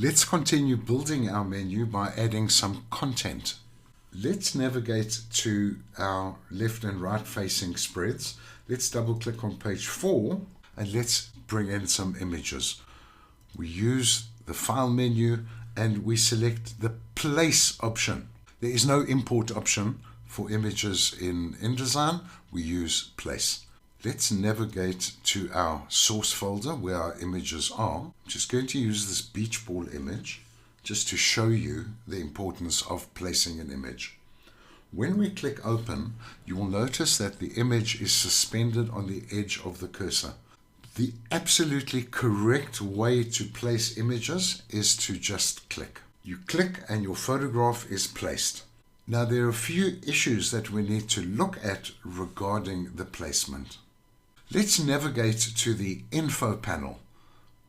Let's continue building our menu by adding some content. Let's navigate to our left and right facing spreads. Let's double click on page 4 and let's bring in some images. We use the file menu and we select the place option. There is no import option for images in InDesign. We use place. Let's navigate to our source folder where our images are. I'm just going to use this beach ball image just to show you the importance of placing an image. When we click open, you will notice that the image is suspended on the edge of the cursor. The absolutely correct way to place images is to just click. You click and your photograph is placed. Now there are a few issues that we need to look at regarding the placement. Let's navigate to the Info panel.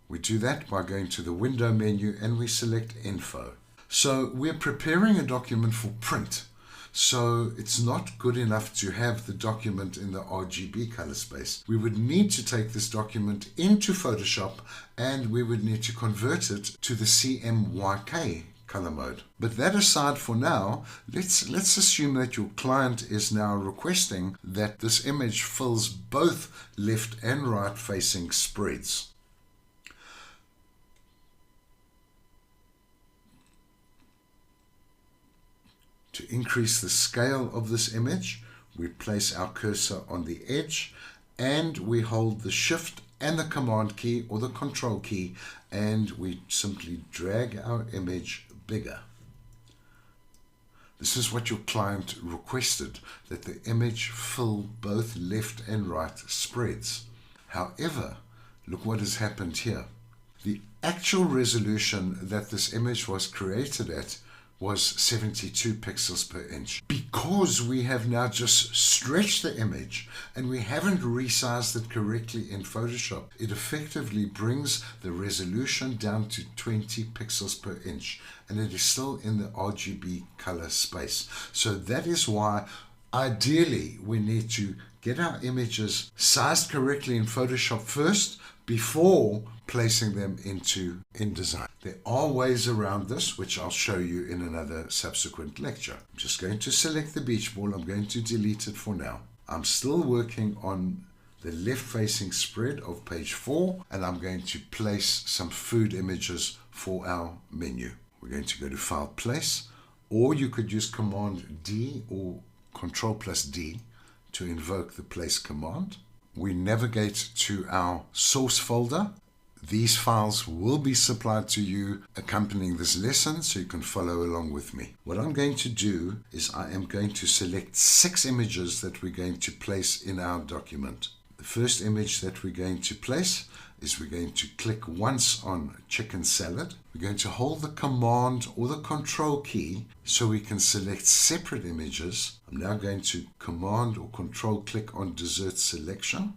We do that by going to the Window menu and we select Info. So we're preparing a document for print. So it's not good enough to have the document in the RGB color space. We would need to take this document into Photoshop and we would need to convert it to the CMYK color mode. But that aside for now, let's assume that your client is now requesting that this image fills both left and right facing spreads. To increase the scale of this image, we place our cursor on the edge and we hold the Shift and the Command key or the Control key and we simply drag our image bigger. This is what your client requested, that the image fill both left and right spreads. However, look what has happened here. The actual resolution that this image was created at was 72 pixels per inch. Because we have now just stretched the image and we haven't resized it correctly in Photoshop, it effectively brings the resolution down to 20 pixels per inch and it is still in the RGB color space. So that is why ideally we need to get our images sized correctly in Photoshop first before placing them into InDesign. There are ways around this, which I'll show you in another subsequent lecture. I'm just going to select the beach ball. I'm going to delete it for now. I'm still working on the left facing spread of page 4 and I'm going to place some food images for our menu. We're going to go to File, Place, or you could use Command D or Control plus D to invoke the Place command. We navigate to our source folder. These files will be supplied to you accompanying this lesson so you can follow along with me. What I'm going to do is I am going to select 6 images that we're going to place in our document. The first image that we're going to place is we're going to click once on chicken salad. We're going to hold the Command or the Control key so we can select separate images. I'm now going to Command or Control click on dessert selection.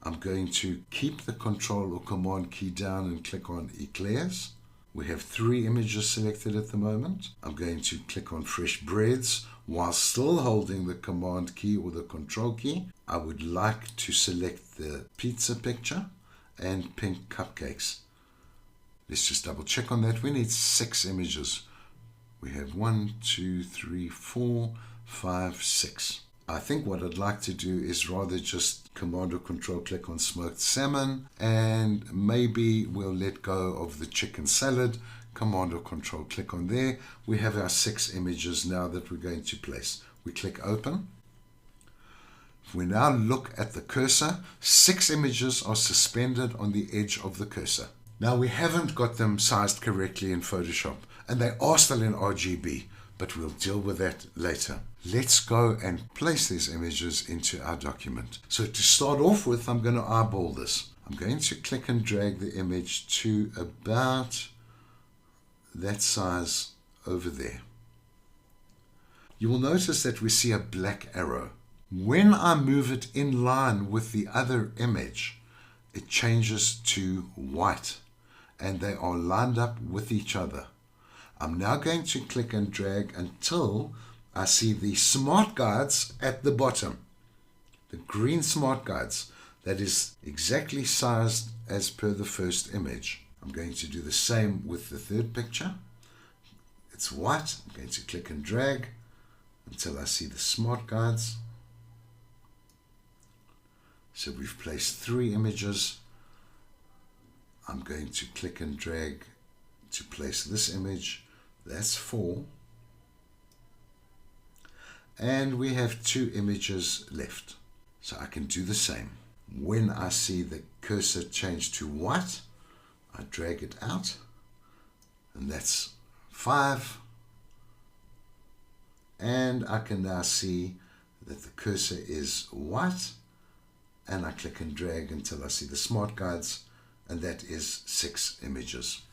I'm going to keep the Control or Command key down and click on eclairs. We have 3 images selected at the moment. I'm going to click on fresh breads while still holding the Command key or the Control key. I would like to select the pizza picture and pink cupcakes. Let's just double check on that. We need 6 images. We have 1, 2, 3, 4, 5, 6. I think what I'd like to do is rather just Command or Control click on smoked salmon and maybe we'll let go of the chicken salad. Command or Control click on there. We have our 6 images now that we're going to place. We click open. If we now look at the cursor, 6 images are suspended on the edge of the cursor. Now we haven't got them sized correctly in Photoshop and they are still in RGB, but we'll deal with that later. Let's go and place these images into our document. So to start off with, I'm going to eyeball this. I'm going to click and drag the image to about that size over there. You will notice that we see a black arrow. When I move it in line with the other image, it changes to white and they are lined up with each other. I'm now going to click and drag until I see the smart guides at the bottom. The green smart guides, that is exactly sized as per the first image. I'm going to do the same with the third picture. It's white. I'm going to click and drag until I see the smart guides. So we've placed 3 images. I'm going to click and drag to place this image. That's 4. And we have 2 images left. So I can do the same. When I see the cursor change to white, I drag it out, and that's 5. And I can now see that the cursor is white, and I click and drag until I see the smart guides, and that is 6 images.